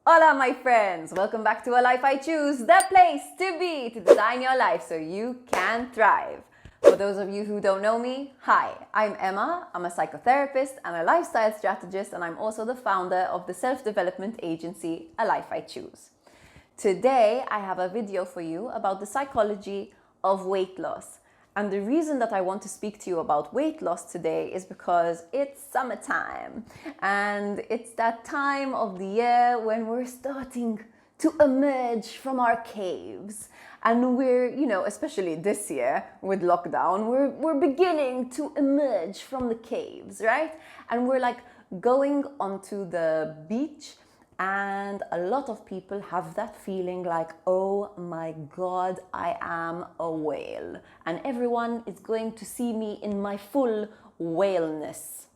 Hola, my friends! Welcome back to A Life I Choose, the place to be to design your life so you can thrive. For those of you who don't know me, hi, I'm Emma. I'm a psychotherapist and a lifestyle strategist, and I'm also the founder of the self-development agency A Life I Choose. Today, I have a video for you about the psychology of weight loss. And the reason that I want to speak to you about weight loss today is because it's summertime. And it's that time of the year when we're starting to emerge from our caves. And we're, especially this year with lockdown, we're beginning to emerge from the caves, right? And we're like going onto the beach. And a lot of people have that feeling like, oh my God, I am a whale. And everyone is going to see me in my full whaleness.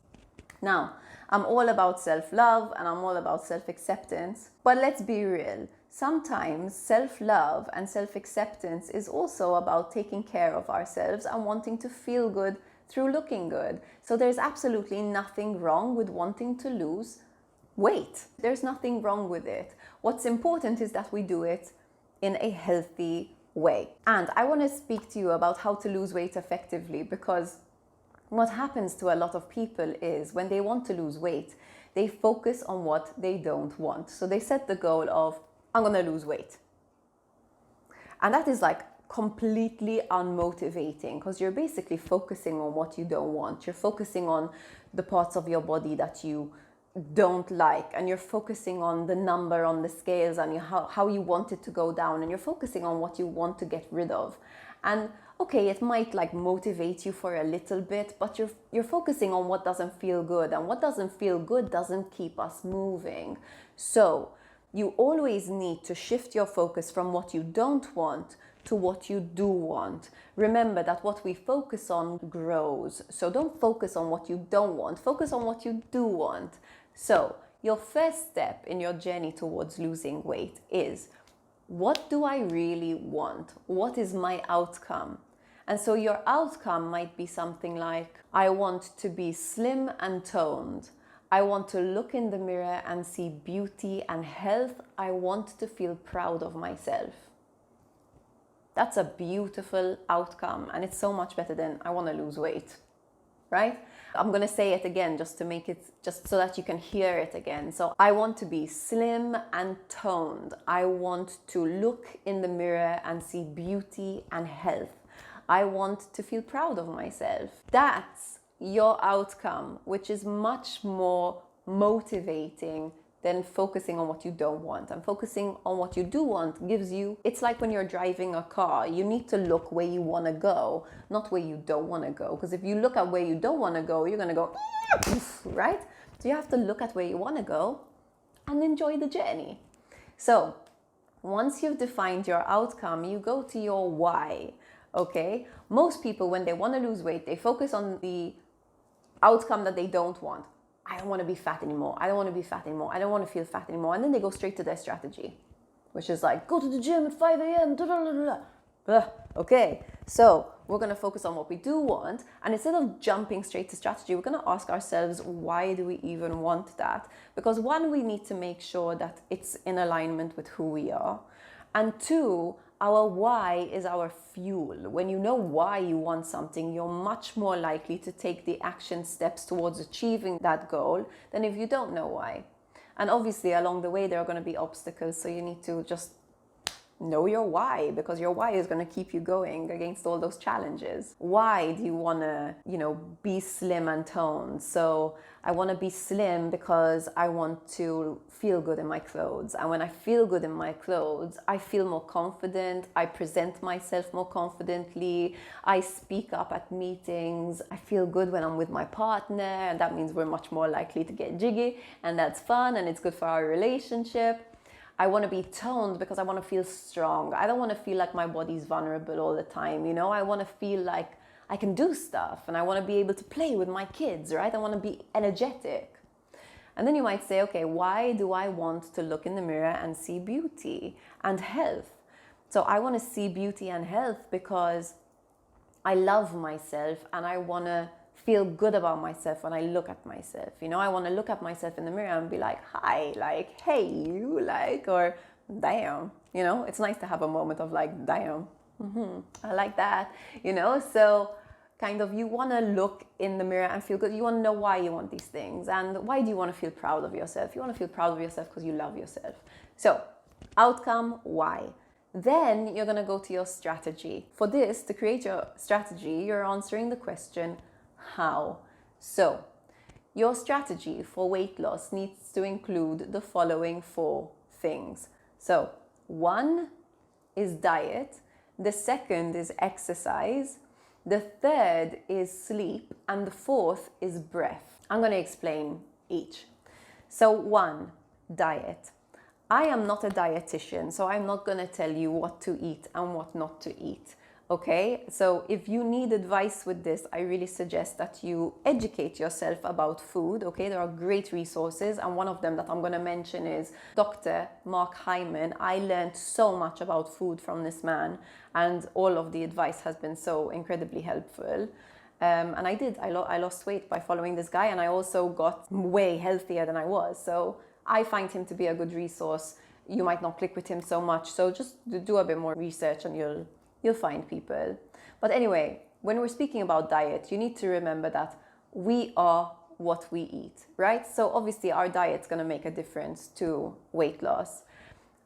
Now, I'm all about self-love and I'm all about self-acceptance. But let's be real. Sometimes self-love and self-acceptance is also about taking care of ourselves and wanting to feel good through looking good. So there's absolutely nothing wrong with wanting to lose weight. There's nothing wrong with it. What's important is that we do it in a healthy way. And I want to speak to you about how to lose weight effectively, because what happens to a lot of people is when they want to lose weight, they focus on what they don't want. So they set the goal of, I'm going to lose weight. And that is like completely unmotivating, because you're basically focusing on what you don't want. You're focusing on the parts of your body that you don't like, and you're focusing on the number on the scales and how you want it to go down, and you're focusing on what you want to get rid of. And okay, it might like motivate you for a little bit, but you're focusing on what doesn't feel good, and what doesn't feel good doesn't keep us moving. So you always need to shift your focus from what you don't want to what you do want. Remember that what we focus on grows. So don't focus on what you don't want, focus on what you do want. So your first step in your journey towards losing weight is, what do I really want? What is my outcome? And so your outcome might be something like, I want to be slim and toned. I want to look in the mirror and see beauty and health. I want to feel proud of myself. That's a beautiful outcome, and it's so much better than I want to lose weight, right? I'm going to say it again just to make it, just so that you can hear it again. So I want to be slim and toned. I want to look in the mirror and see beauty and health. I want to feel proud of myself. That's your outcome, which is much more motivating than focusing on what you don't want. And focusing on what you do want gives you, it's like when you're driving a car, you need to look where you want to go, not where you don't want to go. Because if you look at where you don't want to go, you're going to go, right? So you have to look at where you want to go and enjoy the journey. So once you've defined your outcome, you go to your why, okay? Most people, when they want to lose weight, they focus on the outcome that they don't want. I don't want to be fat anymore. I don't want to be fat anymore. I don't want to feel fat anymore. And then they go straight to their strategy, which is like, go to the gym at 5 a.m. Okay, so we're going to focus on what we do want. And instead of jumping straight to strategy, we're going to ask ourselves, why do we even want that? Because one, we need to make sure that it's in alignment with who we are. And two, our why is our fuel. When you know why you want something, you're much more likely to take the action steps towards achieving that goal than if you don't know why. And obviously along the way there are going to be obstacles, so you need to just know your why, because your why is going to keep you going against all those challenges. Why do you want to, be slim and toned? So I want to be slim because I want to feel good in my clothes. And when I feel good in my clothes, I feel more confident. I present myself more confidently. I speak up at meetings. I feel good when I'm with my partner. And that means we're much more likely to get jiggy. And that's fun and it's good for our relationship. I want to be toned because I want to feel strong. I don't want to feel like my body's vulnerable all the time. I want to feel like I can do stuff, and I want to be able to play with my kids, right? I want to be energetic. And then you might say, okay, why do I want to look in the mirror and see beauty and health? So I want to see beauty and health because I love myself and I want to feel good about myself when I look at myself. You know, I want to look at myself in the mirror and be like, hi, like, hey, you, like, or damn. You know, it's nice to have a moment of like, damn, I like that, you know. So kind of, you want to look in the mirror and feel good. You want to know why you want these things, and why do you want to feel proud of yourself? You want to feel proud of yourself because you love yourself. So outcome, why. Then you're going to go to your strategy. For this, to create your strategy, you're answering the question, how? So your strategy for weight loss needs to include the following 4 things. So 1 is diet, the 2nd is exercise, the 3rd is sleep, and the 4th is breath. I'm going to explain each. So 1, diet. I am not a dietitian, so I'm not going to tell you what to eat and what not to eat. Okay, so if you need advice with this, I really suggest that you educate yourself about food. Okay, there are great resources, and one of them that I'm going to mention is Dr. Mark Hyman. I learned so much about food from this man, and all of the advice has been so incredibly helpful. And I lost weight by following this guy, and I also got way healthier than I was. So I find him to be a good resource. You might not click with him so much, so just do a bit more research and you'll find people. But anyway, when we're speaking about diet, you need to remember that we are what we eat, right? So obviously our diet's going to make a difference to weight loss.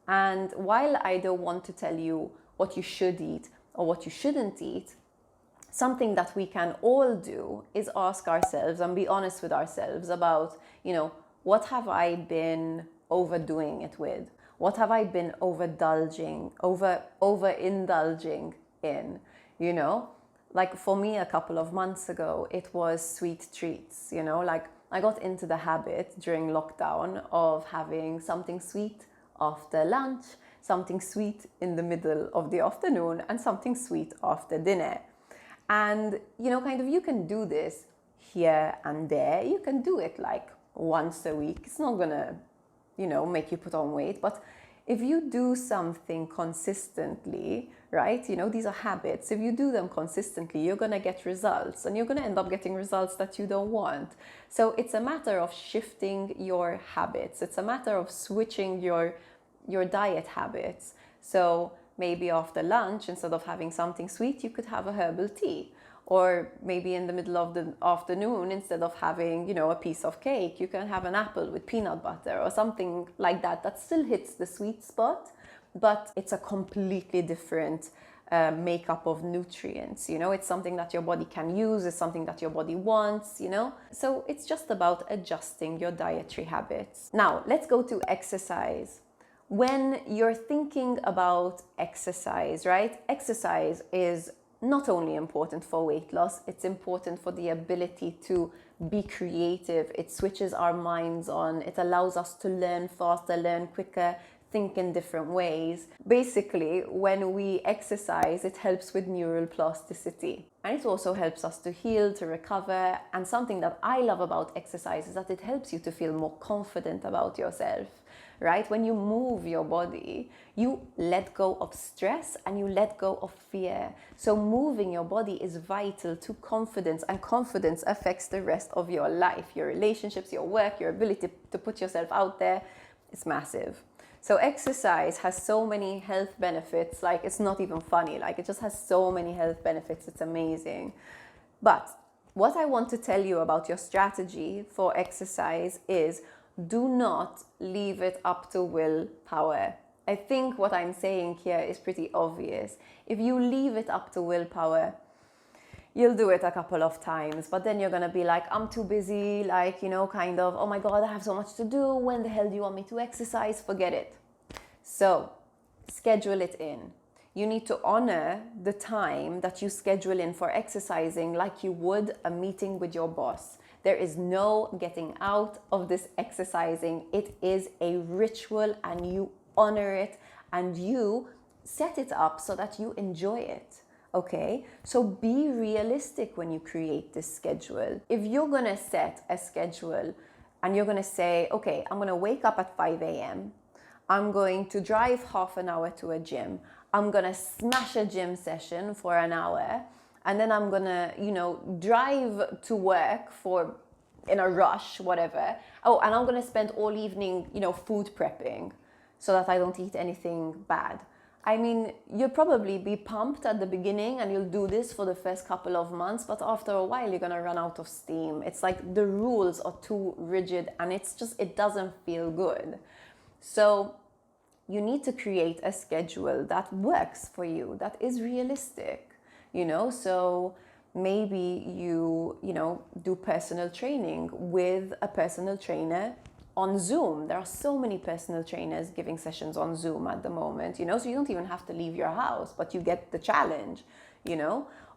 And while I don't want to tell you what you should eat or what you shouldn't eat, something that we can all do is ask ourselves and be honest with ourselves about, you know, what have I been overdoing it with? What have I been overindulging in, you know? Like for me, a couple of months ago, it was sweet treats, you know? Like I got into the habit during lockdown of having something sweet after lunch, something sweet in the middle of the afternoon, and something sweet after dinner. And, you know, kind of, you can do this here and there. You can do it like once a week. It's not gonna, you know, make you put on weight. But if you do something consistently, right, you know, these are habits. If you do them consistently, you're gonna get results, and you're gonna end up getting results that you don't want. So it's a matter of shifting your habits. It's a matter of switching your diet habits. So maybe after lunch, instead of having something sweet, you could have a herbal tea. Or maybe in the middle of the afternoon, instead of having, you know, a piece of cake, you can have an apple with peanut butter or something like that. That still hits the sweet spot, but it's a completely different makeup of nutrients. You know, it's something that your body can use, it's something that your body wants, you know. So it's just about adjusting your dietary habits. Now, let's go to exercise. When you're thinking about exercise, right? Exercise is not only important for weight loss, it's important for the ability to be creative. It switches our minds on. It allows us to learn faster, learn quicker, think in different ways. Basically, when we exercise, it helps with neural plasticity. And it also helps us to heal, to recover. And something that I love about exercise is that it helps you to feel more confident about yourself. Right? When you move your body, you let go of stress and you let go of fear. So moving your body is vital to confidence, and confidence affects the rest of your life, your relationships, your work, your ability to put yourself out there. It's massive. So exercise has so many health benefits, like it's not even funny, like it just has so many health benefits, it's amazing. But what I want to tell you about your strategy for exercise is, do not leave it up to willpower. I think what I'm saying here is pretty obvious. If you leave it up to willpower, you'll do it a couple of times, but then you're gonna be like, I'm too busy, like, you know, kind of, oh my God, I have so much to do. When the hell do you want me to exercise? Forget it. So schedule it in. You need to honor the time that you schedule in for exercising like you would a meeting with your boss. There is no getting out of this exercising. It is a ritual, and you honor it and you set it up so that you enjoy it. Okay? So be realistic when you create this schedule. If you're gonna set a schedule and you're gonna say, okay, I'm gonna wake up at 5 a.m., I'm going to drive half an hour to a gym, I'm gonna smash a gym session for an hour, and then I'm gonna, drive to work in a rush, whatever. Oh, and I'm gonna spend all evening, food prepping so that I don't eat anything bad. I mean, you'll probably be pumped at the beginning and you'll do this for the first couple of months, but after a while you're gonna run out of steam. It's like the rules are too rigid and it doesn't feel good. So you need to create a schedule that works for you, that is realistic, so maybe you do personal training with a personal trainer on Zoom. There are so many personal trainers giving sessions on Zoom at the moment, so you don't even have to leave your house, but you get the challenge,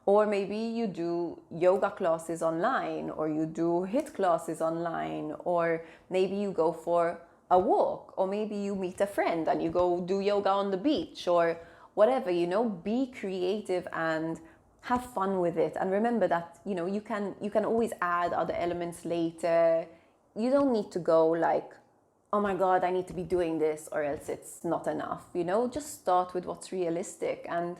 or maybe you do yoga classes online, or you do HIIT classes online, or maybe you go for a walk, or maybe you meet a friend and you go do yoga on the beach, or whatever, be creative and have fun with it. And remember that, you can always add other elements later. You don't need to go like, oh my God, I need to be doing this or else it's not enough. Just start with what's realistic and,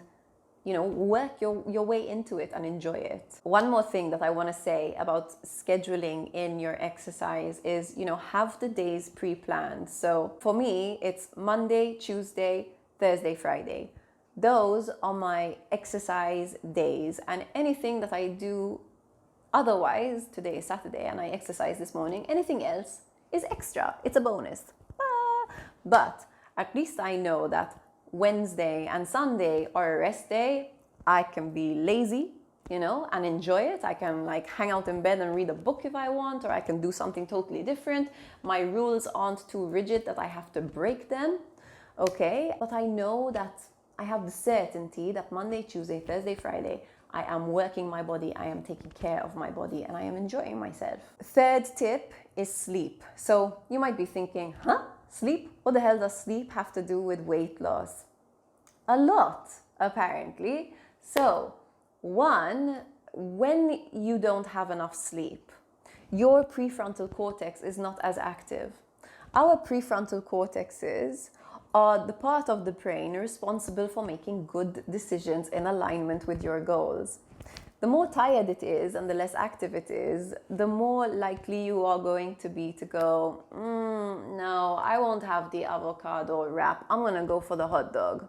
work your way into it and enjoy it. One more thing that I want to say about scheduling in your exercise is, have the days pre-planned. So for me, it's Monday, Tuesday, Thursday, Friday. Those are my exercise days, and anything that I do otherwise, today is Saturday and I exercised this morning, anything else is extra. It's a bonus. But at least I know that Wednesday and Sunday are a rest day. I can be lazy, and enjoy it. I can hang out in bed and read a book if I want, or I can do something totally different. My rules aren't too rigid that I have to break them. Okay, but I know that I have the certainty that Monday, Tuesday, Thursday, Friday, I am working my body, I am taking care of my body, and I am enjoying myself. Third tip is sleep. So you might be thinking, sleep? What the hell does sleep have to do with weight loss? A lot, apparently. So, one, when you don't have enough sleep, your prefrontal cortex is not as active. Our prefrontal cortexes are the part of the brain responsible for making good decisions in alignment with your goals. The more tired it is and the less active it is, the more likely you are going to be to go, no, I won't have the avocado wrap. I'm gonna go for the hot dog.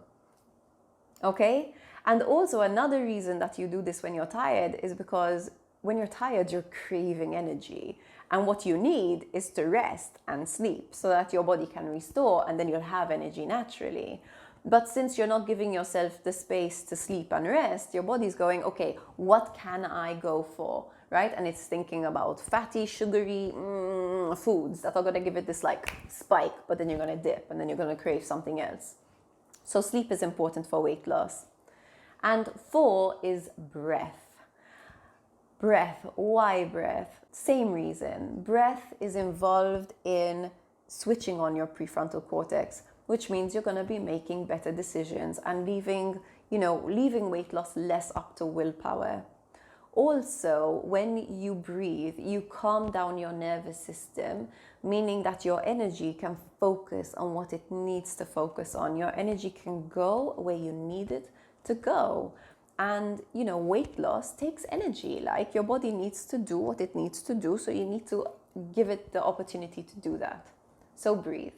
Okay? And also another reason that you do this when you're tired is because when you're tired, you're craving energy. And what you need is to rest and sleep so that your body can restore and then you'll have energy naturally. But since you're not giving yourself the space to sleep and rest, your body's going, okay, what can I go for, right? And it's thinking about fatty, sugary foods that are going to give it this spike, but then you're going to dip and then you're going to crave something else. So sleep is important for weight loss. And 4 is breath. Breath. Why breath? Same reason. Breath is involved in switching on your prefrontal cortex, which means you're going to be making better decisions and leaving weight loss less up to willpower. Also, when you breathe, you calm down your nervous system, meaning that your energy can focus on what it needs to focus on. Your energy can go where you need it to go. And, weight loss takes energy. Your body needs to do what it needs to do, so you need to give it the opportunity to do that. So breathe.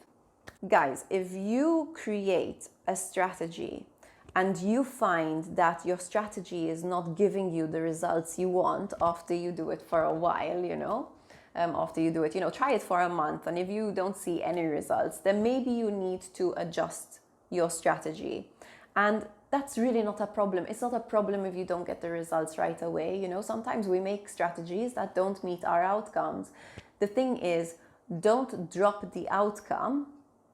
Guys, if you create a strategy and you find that your strategy is not giving you the results you want after you do it for a while, after you do it, try it for a month. And if you don't see any results, then maybe you need to adjust your strategy. And that's really not a problem. It's not a problem if you don't get the results right away. Sometimes we make strategies that don't meet our outcomes. The thing is, don't drop the outcome,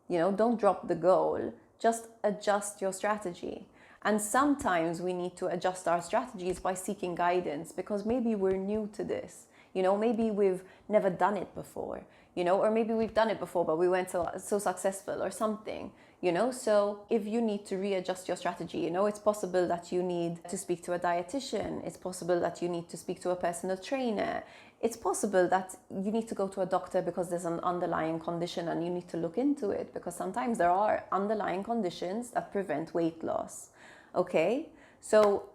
don't drop the goal, just adjust your strategy. And sometimes we need to adjust our strategies by seeking guidance because maybe we're new to this. Maybe we've never done it before, or maybe we've done it before, but we weren't so successful or something. So if you need to readjust your strategy, it's possible that you need to speak to a dietitian. It's possible that you need to speak to a personal trainer. It's possible that you need to go to a doctor because there's an underlying condition and you need to look into it, because sometimes there are underlying conditions that prevent weight loss. Okay? So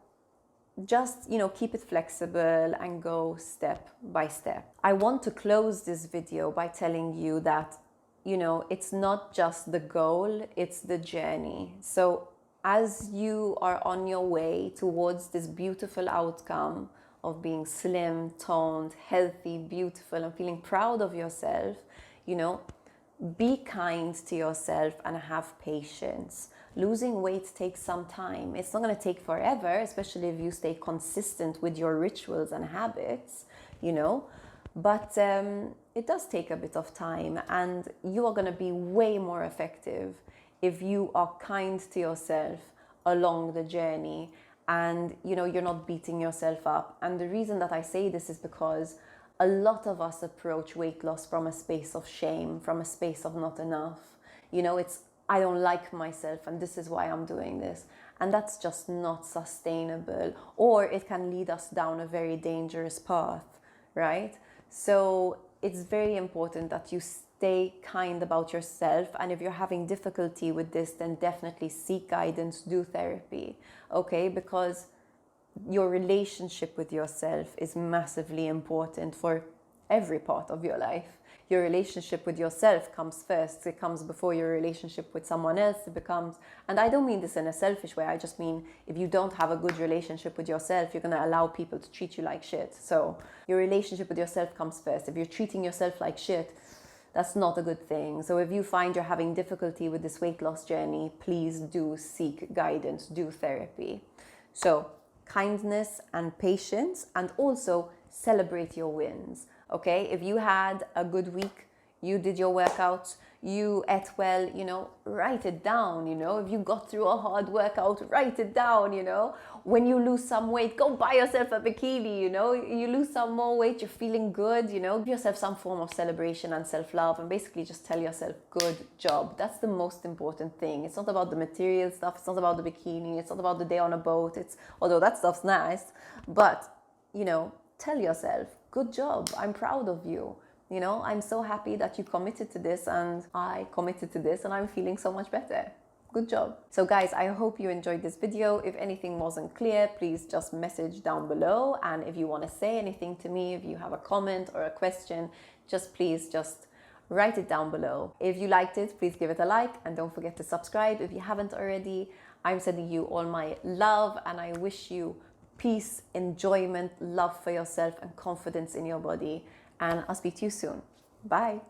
just, keep it flexible and go step by step. I want to close this video by telling you that, it's not just the goal, it's the journey. So as you are on your way towards this beautiful outcome of being slim, toned, healthy, beautiful, and feeling proud of yourself, be kind to yourself and have patience. Losing weight takes some time. It's not going to take forever, especially if you stay consistent with your rituals and habits, but it does take a bit of time, and you are going to be way more effective if you are kind to yourself along the journey, and you're not beating yourself up. And the reason that I say this is because a lot of us approach weight loss from a space of shame, from a space of not enough. It's, I don't like myself and this is why I'm doing this. And that's just not sustainable, or it can lead us down a very dangerous path, right? So it's very important that you stay kind about yourself. And if you're having difficulty with this, then definitely seek guidance, do therapy, okay? Because your relationship with yourself is massively important for every part of your life. Your relationship with yourself comes first. It comes before your relationship with someone else. It becomes, and I don't mean this in a selfish way, I just mean if you don't have a good relationship with yourself, you're going to allow people to treat you like shit. So your relationship with yourself comes first. If you're treating yourself like shit, that's not a good thing. So if you find you're having difficulty with this weight loss journey, please do seek guidance, do therapy. So kindness and patience, and also celebrate your wins. Okay, if you had a good week, you did your workouts, you ate well, write it down. If you got through a hard workout, write it down. When you lose some weight, go buy yourself a bikini. You lose some more weight, you're feeling good. Give yourself some form of celebration and self-love, and basically just tell yourself, good job. That's the most important thing. It's not about the material stuff, it's not about the bikini, it's not about the day on a boat. Although that stuff's nice, but tell yourself, good job, I'm proud of you. I'm so happy that you committed to this, and I committed to this, and I'm feeling so much better. Good job. So guys, I hope you enjoyed this video. If anything wasn't clear, please just message down below. And if you want to say anything to me, if you have a comment or a question, please write it down below. If you liked it, please give it a like, and don't forget to subscribe if you haven't already. I'm sending you all my love, and I wish you peace, enjoyment, love for yourself, and confidence in your body. And I'll speak to you soon. Bye.